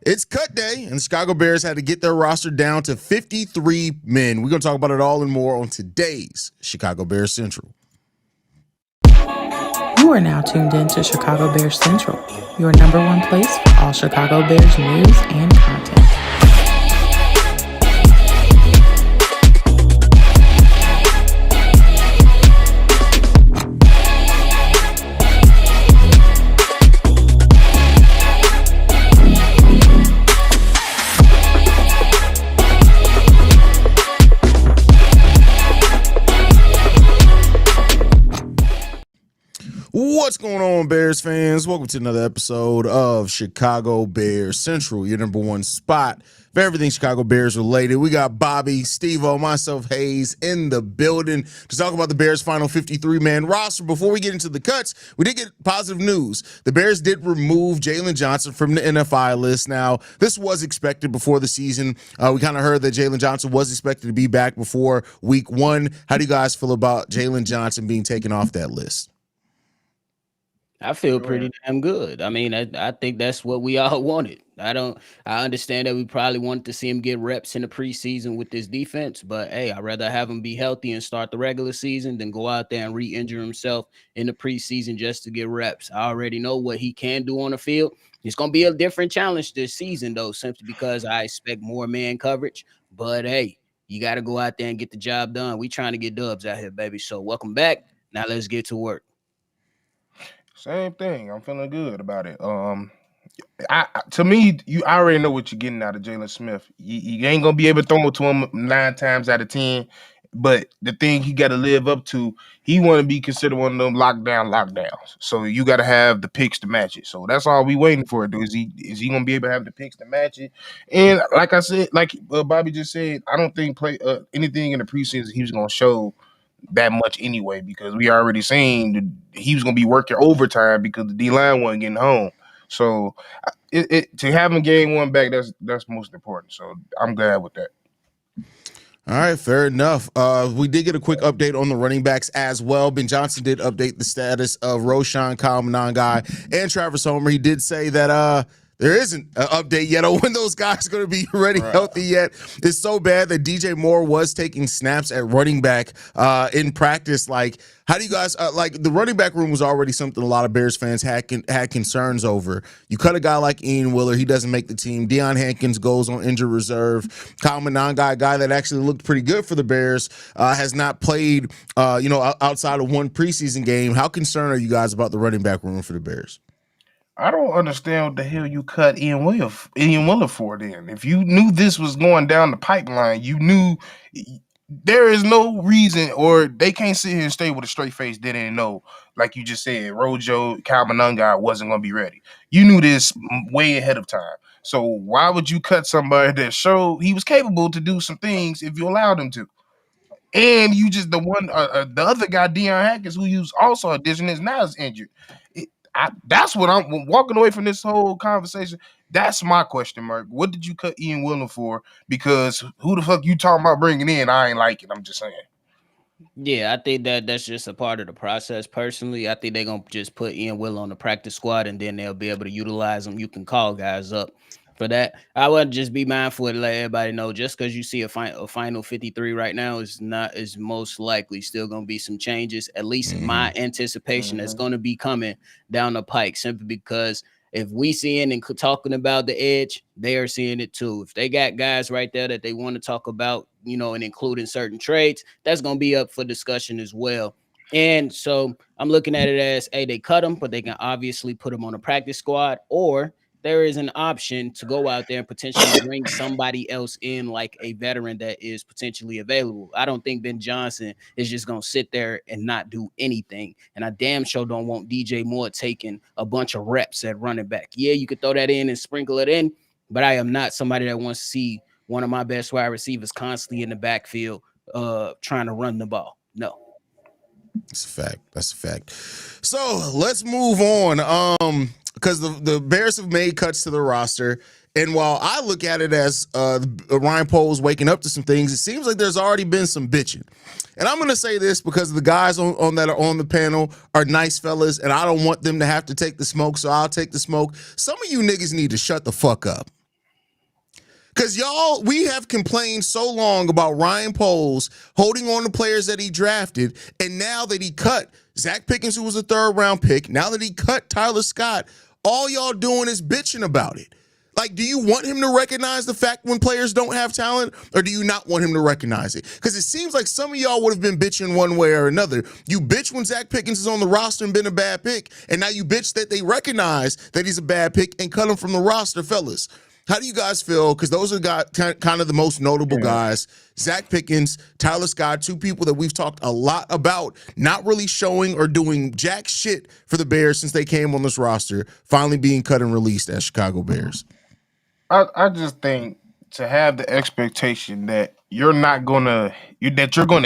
It's cut day, and the Chicago Bears had to get their roster down to 53 men. We're going to talk about it all and more on today's Chicago Bears Central. You are now tuned in to Chicago Bears Central, your number one place for all Chicago Bears news and content. What's going on, Bears fans? Welcome to another episode of Chicago Bears Central, your number one spot for everything Chicago Bears related. We got Bobby, Steve-O, myself, Hayes in the building to talk about the Bears' final 53-man roster. Before we get into the cuts, we did get positive news. The Bears did remove Jaylen Johnson from the NFI list. Now, this was expected before the season. We kind of heard that Jaylen Johnson was expected to be back before week one. How do you guys feel about Jaylen Johnson being taken off that list? I feel pretty damn good. I mean, I think that's what we all wanted. I understand that we probably wanted to see him get reps in the preseason with this defense, but hey, I'd rather have him be healthy and start the regular season than go out there and re-injure himself in the preseason just to get reps. I already know what he can do on the field. It's going to be a different challenge this season, though, simply because I expect more man coverage. But hey, you got to go out there and get the job done. We trying to get dubs out here, baby. So welcome back. Now let's get to work. Same thing. I'm feeling good about it. To me, I already know what you're getting out of Jalen Smith. You ain't gonna be able to throw it to him 9 times out of 10. But the thing he got to live up to, he want to be considered one of them lockdowns. So you got to have the picks to match it. So that's all we waiting for. Is he gonna be able to have the picks to match it? And like I said, like Bobby just said, I don't think anything in the preseason he was gonna show that much anyway, because we already seen that he was gonna be working overtime because the D-line wasn't getting home. So to have him game one back, that's most important. So I'm glad with that. All right, fair enough. We did get a quick update on the running backs as well. Ben Johnson did update the status of Roshan, Kyle Monangai, and Travis Homer. He did say that there isn't an update yet on when those guys are going to be ready, healthy yet. It's so bad that DJ Moore was taking snaps at running back in practice. Like, how do you guys like the running back room was already something a lot of Bears fans had concerns over. You cut a guy like Ian Willer, he doesn't make the team. Deion Hankins goes on injured reserve. Kyle Monangai, a guy that actually looked pretty good for the Bears, has not played, outside of one preseason game. How concerned are you guys about the running back room for the Bears? I don't understand what the hell you cut Ian Willer for then. If you knew this was going down the pipeline, you knew there is no reason, or they can't sit here and stay with a straight face. They didn't know, like you just said, Rojo, Kyle Monangai wasn't going to be ready. You knew this way ahead of time. So why would you cut somebody that showed he was capable to do some things if you allowed him to? And you just the other guy, Deion Hankins, who you also auditioned, is now is injured. That's what I'm walking away from this whole conversation. That's my question mark. What did you cut Ian Willer for? Because who the fuck you talking about bringing in? I ain't like it. I'm just saying. Yeah, I think that's just a part of the process. Personally, I think they're going to just put Ian Will on the practice squad, and then they'll be able to utilize them. You can call guys up for that. I would just be mindful to let everybody know, just because you see a final 53 right now is most likely still going to be some changes. At least my anticipation that's going to be coming down the pike, simply because if we seeing and talking about the edge, they are seeing it too. If they got guys right there that they want to talk about, and including certain trades, that's going to be up for discussion as well. And so I'm looking at it as, hey, they cut them, but they can obviously put them on a practice squad, or there is an option to go out there and potentially bring somebody else in, like a veteran that is potentially available. I don't think Ben Johnson is just going to sit there and not do anything. And I damn sure don't want DJ Moore taking a bunch of reps at running back. Yeah, you could throw that in and sprinkle it in, but I am not somebody that wants to see one of my best wide receivers constantly in the backfield trying to run the ball. No. That's a fact. So let's move on. Because the Bears have made cuts to the roster, and while I look at it as Ryan Poles waking up to some things, it seems like there's already been some bitching. And I'm going to say this because the guys on that are on the panel are nice fellas, and I don't want them to have to take the smoke, so I'll take the smoke. Some of you niggas need to shut the fuck up. Because we have complained so long about Ryan Poles holding on to players that he drafted, and now that he cut Zacch Pickens, who was a 3rd-round pick, now that he cut Tyler Scott, all y'all doing is bitching about it. Like, do you want him to recognize the fact when players don't have talent, or do you not want him to recognize it? Because it seems like some of y'all would have been bitching one way or another. You bitch when Zacch Pickens is on the roster and been a bad pick, and now you bitch that they recognize that he's a bad pick and cut him from the roster, fellas. How do you guys feel? Because those are kind of the most notable guys. Zacch Pickens, Tyler Scott, 2 people that we've talked a lot about not really showing or doing jack shit for the Bears since they came on this roster, finally being cut and released as Chicago Bears. I just think to have the expectation that you're gonna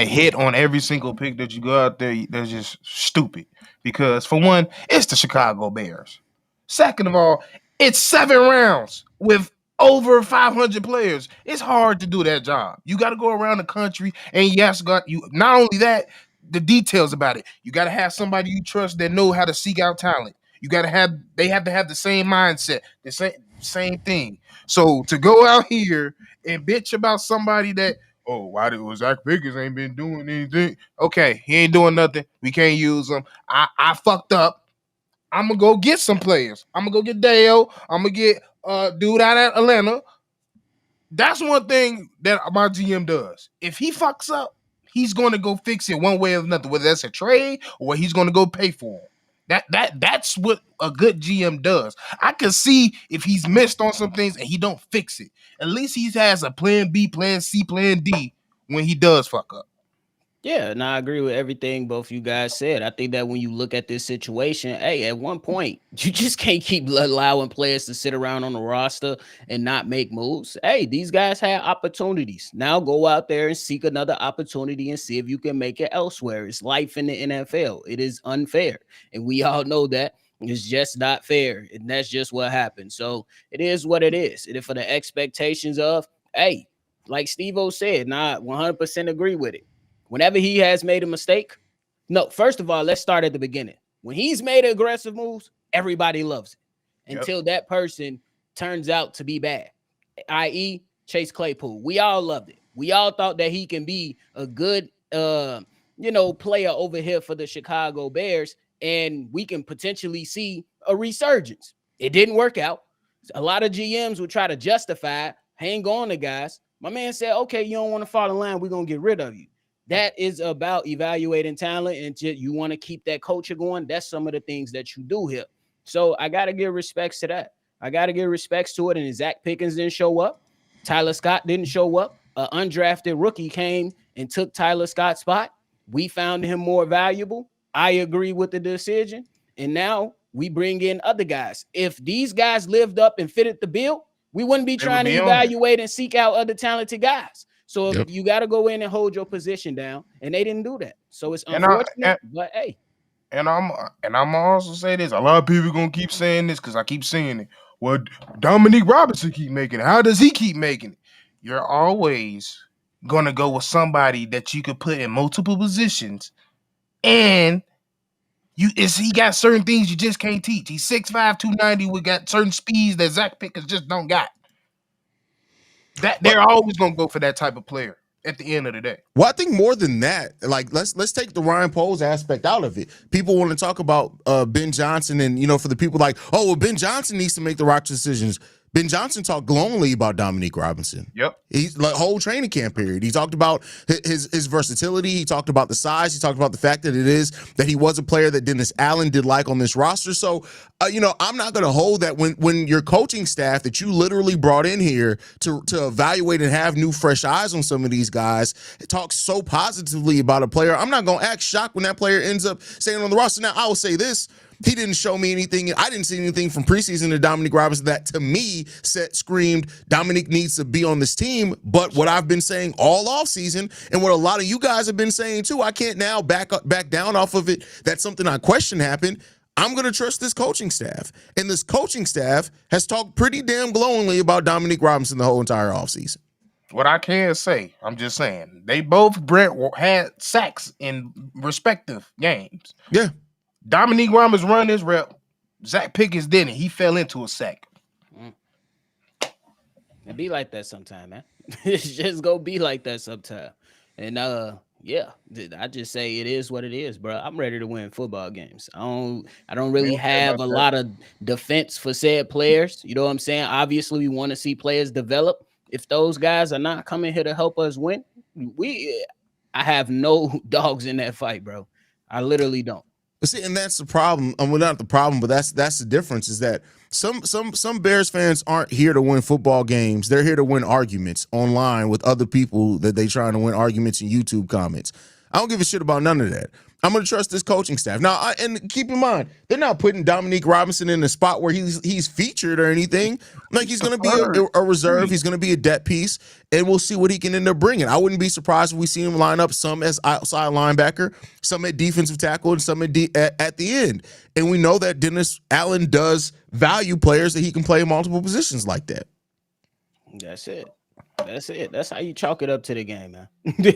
hit on every single pick that you go out there, that's just stupid. Because for one, it's the Chicago Bears. Second of all, it's 7 rounds with over 500 players. It's hard to do that job. You got to go around the country, and not only that, the details about it. You got to have somebody you trust that know how to seek out talent. They have to have the same mindset, the same thing. So to go out here and bitch about somebody that, why did Zacch Pickens ain't been doing anything? Okay, he ain't doing nothing. We can't use him. I fucked up. I'm gonna go get some players. I'm gonna go get Dale. I'm gonna get dude out of Atlanta. That's one thing that my GM does. If he fucks up, he's gonna go fix it one way or another, whether that's a trade or he's gonna go pay for him. That's what a good GM does. I can see if he's missed on some things and he don't fix it. At least he has a plan B, plan C, plan D when he does fuck up. Yeah, and I agree with everything both you guys said. I think that when you look at this situation, hey, at one point, you just can't keep allowing players to sit around on the roster and not make moves. Hey, these guys had opportunities. Now go out there and seek another opportunity and see if you can make it elsewhere. It's life in the NFL. It is unfair. And we all know that. It's just not fair. And that's just what happened. So it is what it is. And for the expectations of, hey, like Steve-O said, not 100% agree with it. Whenever he has made a mistake, no, first of all, let's start at the beginning. When he's made aggressive moves, everybody loves it until that person turns out to be bad, i.e. Chase Claypool. We all loved it. We all thought that he can be a good, player over here for the Chicago Bears, and we can potentially see a resurgence. It didn't work out. A lot of GMs would try to justify, hang on to guys. My man said, okay, you don't want to fall in line, we're going to get rid of you. That is about evaluating talent, and you want to keep that culture going. That's some of the things that you do here. So I got to give respects to that. I got to give respects to it. And Zacch Pickens didn't show up. Tyler Scott didn't show up. An undrafted rookie came and took Tyler Scott's spot. We found him more valuable. I agree with the decision. And now we bring in other guys. If these guys lived up and fitted the bill, we wouldn't be trying to evaluate and seek out other talented guys. So you got to go in and hold your position down, and they didn't do that. So it's unfortunate, but hey. And I'm also say this. A lot of people gonna keep saying this because I keep saying it. Well, Dominique Robinson keep making it. How does he keep making it? You're always gonna go with somebody that you could put in multiple positions, and he got certain things you just can't teach. He's 6'5", 290. We got certain speeds that Zacch Pickens just don't got. They're always gonna go for that type of player at the end of the day. Well, I think more than that, like let's take the Ryan Poles aspect out of it. People want to talk about Ben Johnson, and for the people like, oh, well, Ben Johnson needs to make the right decisions. Ben Johnson talked glowingly about Dominique Robinson. Yep. He's like whole training camp period. He talked about his versatility. He talked about the size. He talked about the fact that he was a player that Dennis Allen did like on this roster. So, I'm not going to hold that when your coaching staff that you literally brought in here to evaluate and have new fresh eyes on some of these guys talks so positively about a player. I'm not going to act shocked when that player ends up staying on the roster. Now, I will say this. He didn't show me anything. I didn't see anything from preseason to Dominique Robinson that, to me, screamed Dominique needs to be on this team. But what I've been saying all offseason, and what a lot of you guys have been saying too, I can't now back down off of it. That's something I question happened. I'm going to trust this coaching staff. And this coaching staff has talked pretty damn glowingly about Dominique Robinson the whole entire offseason. What I can say, I'm just saying, they both had sacks in respective games. Yeah. Dominique Robinson run his rep. Zacch Pickens didn't. He fell into a sack. It be like that sometime, man. It's just go be like that sometime. And yeah, I just say it is what it is, bro. I'm ready to win football games. I don't We really don't care have about a that. lot of defense for said players. You know what I'm saying? Obviously, we want to see players develop. If those guys are not coming here to help us win, I have no dogs in that fight, bro. I literally don't. See, and that's the problem. Well, not the problem, but that's the difference. Is that some Bears fans aren't here to win football games. They're here to win arguments online with other people that they trying to win arguments in YouTube comments. I don't give a shit about none of that. I'm going to trust this coaching staff. Now, and keep in mind, they're not putting Dominique Robinson in a spot where he's featured or anything. Like, he's going to be a reserve. He's going to be a depth piece, and we'll see what he can end up bringing. I wouldn't be surprised if we see him line up some as outside linebacker, some at defensive tackle, and some at the end. And we know that Dennis Allen does value players that he can play in multiple positions like that. That's it. That's it. That's how you chalk it up to the game, man.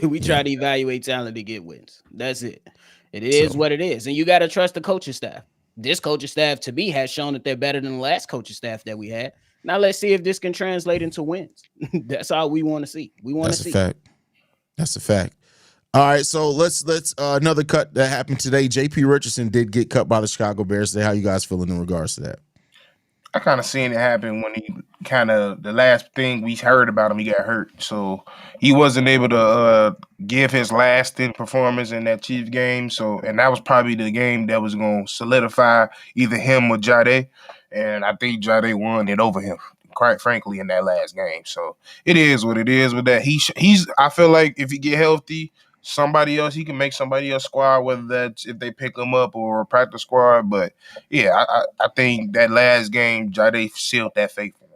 We try to evaluate talent to get wins. That's it. It is So- what it is. And you got to trust the coaching staff. This coaching staff, to me, has shown that they're better than the last coaching staff that we had. Now let's see if this can translate into wins. That's all we want to see. We want to That's see. a fact. That's a fact. All right, so let's another cut that happened today. J.P. Richardson did get cut by the Chicago Bears today. How you guys feeling in regards to that? I kind of seen it happen when he the last thing we heard about him, he got hurt. So he wasn't able to give his lasting performance in that Chiefs game. So, and that was probably the game that was going to solidify either him or Jade. And I think Jade won it over him, quite frankly, in that last game. So it is what it is with that. He's, I feel like if he get healthy, somebody else, he can make somebody else squad, whether that's if they pick him up or a practice squad. But yeah, I think that last game, Jade sealed that fate for him.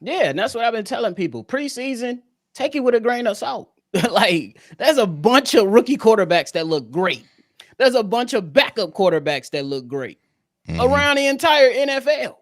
Yeah, and that's what I've been telling people. Preseason, take it with a grain of salt. Like, there's a bunch of rookie quarterbacks that look great. There's a bunch of backup quarterbacks that look great around the entire NFL.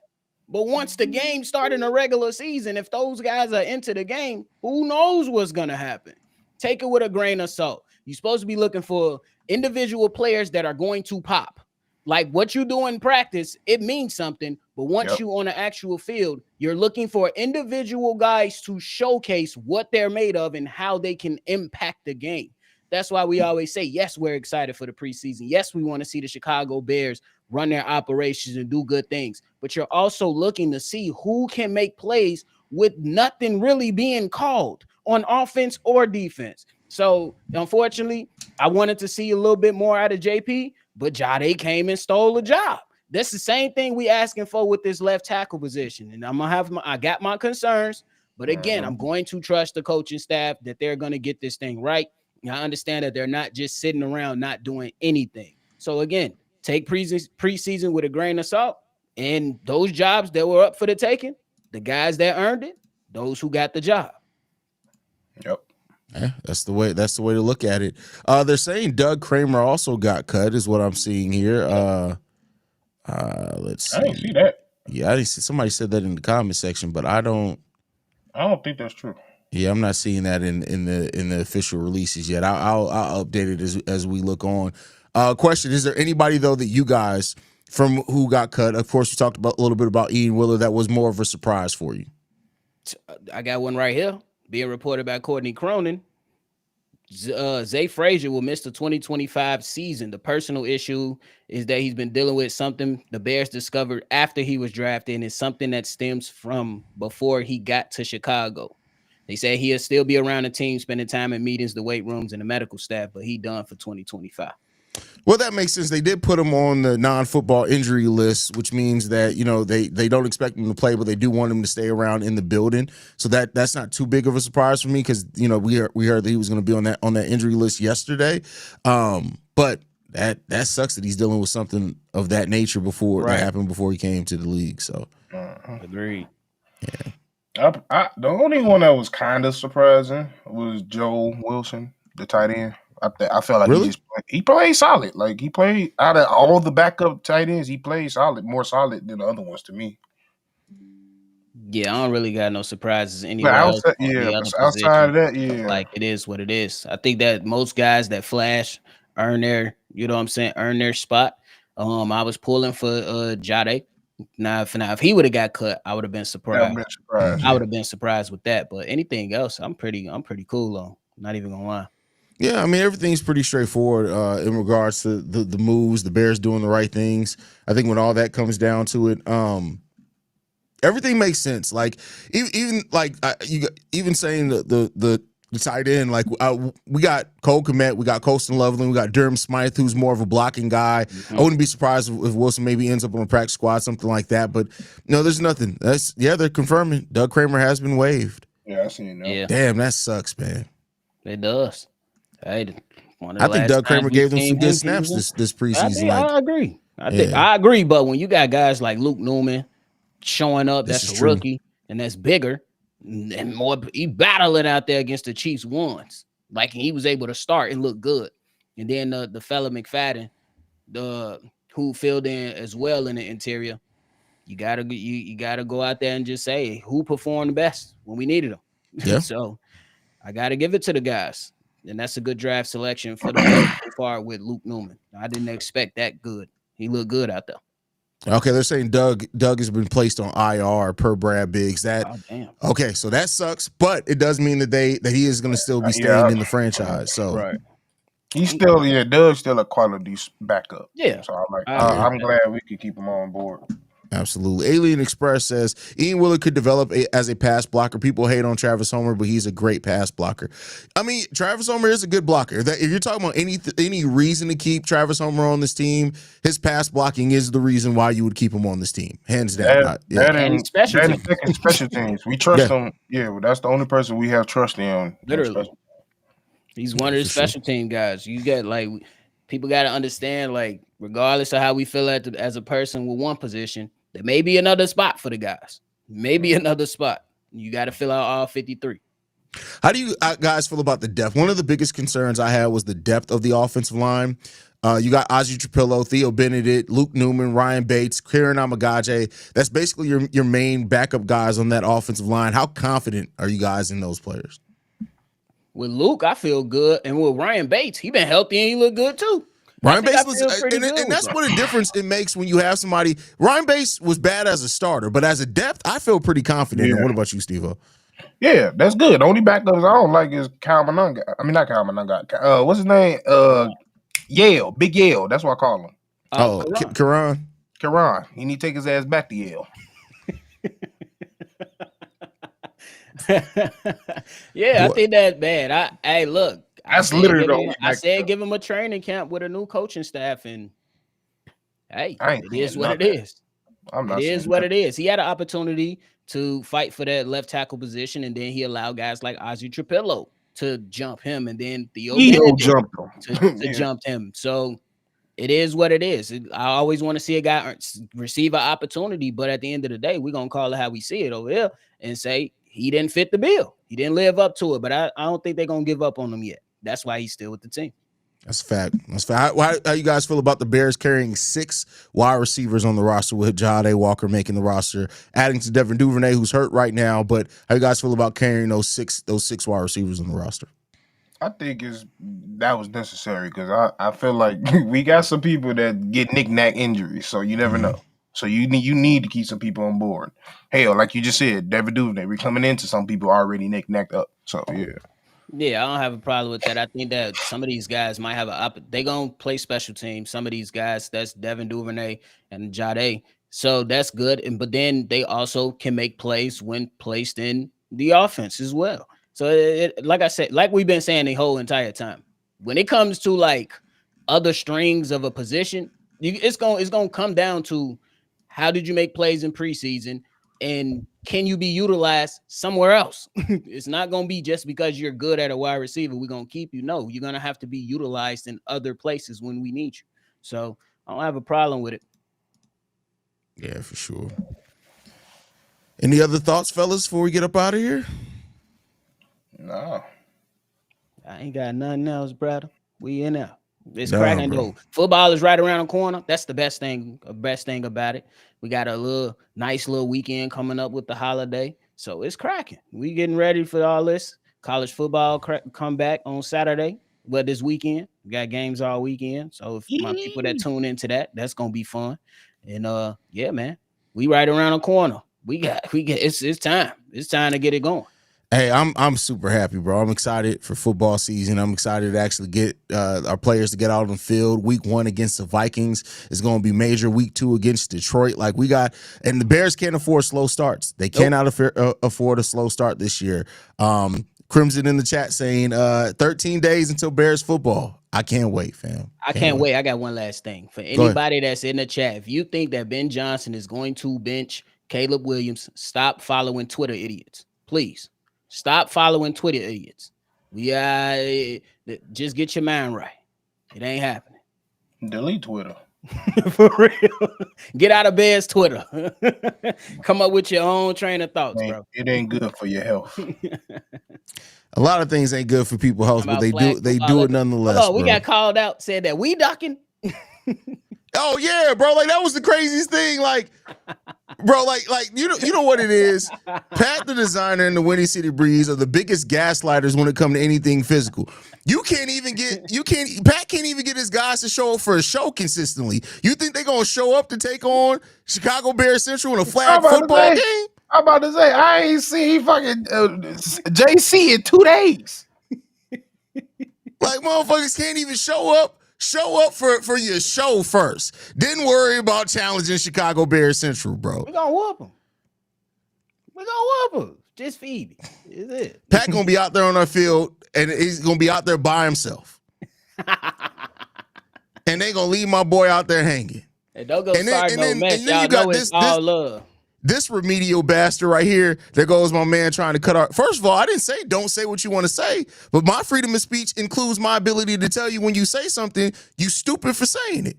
But once the game starts in a regular season, if those guys are into the game, who knows what's going to happen? Take it with a grain of salt. You're supposed to be looking for individual players that are going to pop. Like what you do in practice, it means something. But once you on the actual field, you're looking for individual guys to showcase what they're made of and how they can impact the game. That's why we always say, yes, we're excited for the preseason. Yes, we want to see the Chicago Bears run their operations and do good things. But you're also looking to see who can make plays with nothing really being called on offense or defense. So, unfortunately, I wanted to see a little bit more out of JP, but Jade came and stole the job. That's the same thing we asking for with this left tackle position. And I got my concerns, but again, I'm going to trust the coaching staff that they're going to get this thing right. And I understand that they're not just sitting around not doing anything. So again, take preseason with a grain of salt, and those jobs that were up for the taking, the guys that earned it, those who got the job. Yep. Yeah, that's the way to look at it. They're saying Doug Kramer also got cut, is what I'm seeing here. Let's see. I didn't see that. Yeah, I didn't see. Somebody said that in the comment section, but I don't think that's true. Yeah, I'm not seeing that in the official releases yet. I'll update it as we look on. Question: is there anybody though that you guys from who got cut? Of course, we talked about a little bit about Ian Willer. That was more of a surprise for you. I got one right here being reported by Courtney Cronin. Zay Frazier will miss the 2025 season. The personal issue is that he's been dealing with something the Bears discovered after he was drafted, and it's something that stems from before he got to Chicago. They say he'll still be around the team, spending time in meetings, the weight rooms, and the medical staff, but he done for 2025. Well, that makes sense. They did put him on the non-football injury list, which means that they don't expect him to play, but they do want him to stay around in the building. So that's not too big of a surprise for me because we heard that he was going to be on that injury list yesterday. But that sucks that he's dealing with something of that nature that happened before he came to the league. So agreed. Yeah. The only one that was kind of surprising was Joe Wilson, the tight end. I felt like really? he played solid. Like he played out of all the backup tight ends, he played solid, more solid than the other ones to me. Yeah, I don't really got no surprises anywhere else. Outside of that, yeah, like it is what it is. I think that most guys that flash earn their, earn their spot. I was pulling for Jade. Now, if he would have got cut, I would have been I've surprised. been surprised. I would have been surprised with that. But anything else, I'm pretty cool on. Not even gonna lie. Yeah, I mean everything's pretty straightforward in regards to the moves, the Bears doing the right things. I think when all that comes down to it, everything makes sense. Like even like even saying the tight end, like we got Cole Kmet, we got Colston Loveland, we got Durham Smythe, who's more of a blocking guy. I wouldn't be surprised if Wilson maybe ends up on the practice squad, something like that. But no, there's nothing. They're confirming Doug Kramer has been waived. Yeah, I seen that. Yeah, Damn, that sucks, man. it does. Hey, I think Doug Kramer gave them some good snaps this preseason. I agree. I agree. But when you got guys like Luke Newman showing up, that's a rookie and that's bigger and more. He battling out there against the Chiefs once, like he was able to start and look good. And then the fella McFadden, who filled in as well in the interior. You gotta go out there and just say who performed best when we needed them. Yeah. So I gotta give it to the guys. And that's a good draft selection for the Bears so far with Luke Newman. I didn't expect that good. He looked good out there. Okay, they're saying Doug has been placed on IR per Brad Biggs. Okay, so that sucks, but it does mean that he is going to still be staying in the franchise. So right, he's still Doug's still a quality backup. Yeah, so I'm glad we could keep him on board. Absolutely. Alien Express says Ian Willard could develop as a pass blocker. People hate on Travis Homer, but he's a great pass blocker. I mean, Travis Homer is a good blocker. If you're talking about any reason to keep Travis Homer on this team, his pass blocking is the reason why you would keep him on this team, hands down. And special teams. We trust him. Yeah, well, that's the only person we have trust in. Literally, he's one of the special team guys. You get people got to understand, regardless of how we feel as a person with one position. There may be another spot for the guys. Maybe another spot. You got to fill out all 53. How do you guys feel about the depth? One of the biggest concerns I had was the depth of the offensive line. You got Ozzie Trapillo, Theo Benedict, Luke Newman, Ryan Bates, Kieran Amagaje. That's basically your main backup guys on that offensive line. How confident are you guys in those players? With Luke, I feel good. And with Ryan Bates, he been healthy and he look good too. Ryan Bates was, and that's what a difference it makes when you have somebody. Ryan Bates was bad as a starter, but as a depth, I feel pretty confident. Yeah. What about you, Steve-O? Yeah, that's good. The only backups I don't like is Kyle Monanga. I mean, not Kyle Monanga. What's his name? Yale, Big Yale. That's what I call him. Karan. He need to take his ass back to Yale. Yeah, I think that's bad. Hey, look. That's literally I said give him a training camp with a new coaching staff, and hey, it is what it is. It is what it is. He had an opportunity to fight for that left tackle position, and then he allowed guys like Ozzie Trapillo to jump him, and then Theo jumped him to jump him. So it is what it is. I always want to see a guy receive an opportunity, but at the end of the day, we're gonna call it how we see it over here and say he didn't fit the bill. He didn't live up to it, but I don't think they're gonna give up on him yet. That's why he's still with the team. That's a fact. How you guys feel about the Bears carrying 6 wide receivers on the roster with Jahdae Walker making the roster, adding to Devin Duvernay, who's hurt right now, but how you guys feel about carrying those six wide receivers on the roster? I think that was necessary because I feel like we got some people that get knick-knack injuries, so you never know. So you need to keep some people on board. Hell, like you just said, Devin Duvernay, we're coming into some people already knick-knacked up. So yeah. Yeah, I don't have a problem with that. I think that some of these guys might have they're going to play special teams. Some of these guys, that's Devin Duvernay and Jahdae. So that's good. But then they also can make plays when placed in the offense as well. So like I said, like we've been saying the whole entire time, when it comes to other strings of a position, it's going to come down to how did you make plays in preseason and can you be utilized somewhere else? It's not going to be just because you're good at a wide receiver, we're going to keep you. No, you're going to have to be utilized in other places when we need you. So I don't have a problem with it. Yeah, for sure. Any other thoughts, fellas, before we get up out of here? No. I ain't got nothing else, brother. We in there. It's cracking though. Football is right around the corner. That's the best thing about it. We got a nice little weekend coming up with the holiday. So it's cracking. We getting ready for all this. College football come back on Saturday. Well, this weekend. We got games all weekend. So if my people that tune into that's gonna be fun. And yeah, man. We right around the corner. We get it's time. It's time to get it going. Hey, I'm super happy, bro. I'm excited for football season. I'm excited to actually get our players to get out on the field. Week 1 against the Vikings is going to be major. Week 2 against Detroit. Like and the Bears can't afford slow starts. They cannot afford a slow start this year. Crimson in the chat saying 13 days until Bears football. I can't wait, fam. I can't wait. I got one last thing for anybody that's in the chat. If you think that Ben Johnson is going to bench Caleb Williams, stop following Twitter idiots, please. Stop following Twitter idiots. Just get your mind right. It ain't happening. Delete Twitter. For real. Get out of Bears Twitter. Come up with your own train of thoughts, bro. It ain't good for your health. A lot of things ain't good for people's health, but they do it nonetheless. Oh, we got called out, said that we ducking. Oh yeah, bro. Like that was the craziest thing. Like, bro, like you know what it is. Pat the designer and the Windy City Breeze are the biggest gaslighters when it comes to anything physical. Pat can't even get his guys to show up for a show consistently. You think they're gonna show up to take on Chicago Bears Central in a flag football game? I'm about to say I ain't seen fucking JC in 2 days. Like motherfuckers can't even show up for your show first. Didn't worry about challenging Chicago Bears Central, bro. We gonna whoop them. Just Phoebe. Is it? Pat gonna be out there on our field, and he's gonna be out there by himself. And they gonna leave my boy out there hanging. Hey, don't go start no mess. Y'all know it's all love. This remedial bastard right here, there goes my man trying to cut our. First of all, I didn't say don't say what you want to say, but my freedom of speech includes my ability to tell you when you say something, you stupid for saying it.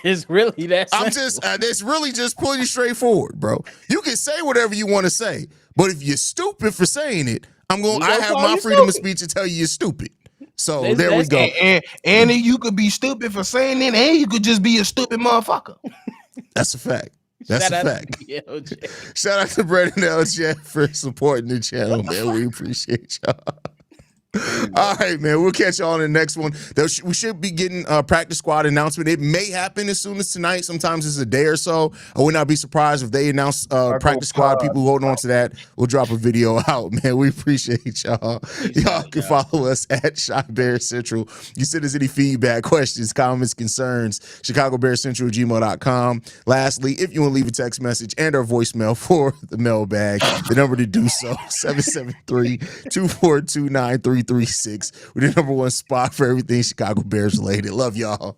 It's really that simple. It's really just pretty straightforward, bro. You can say whatever you want to say, but if you're stupid for saying it, I have my freedom of speech to tell you you're stupid. So there we go. And you could be stupid for saying it, and you could just be a stupid motherfucker. That's a fact. That's a fact. Shout out to Brandon LJ for supporting the channel, man. We appreciate y'all. All right, man. We'll catch y'all on the next one. We should be getting a practice squad announcement. It may happen as soon as tonight. Sometimes it's a day or so. I would not be surprised if they announce practice squad. People who hold on to that, we'll drop a video out, man. We appreciate y'all. Y'all can follow us at Shy Bear Central. You send us any feedback, questions, comments, concerns, ChicagoBearCentral@gmail.com. Lastly, if you want to leave a text message and our voicemail for the mailbag, the number to do so, 773-242-9336. We're the #1 spot for everything Chicago Bears related. Love y'all.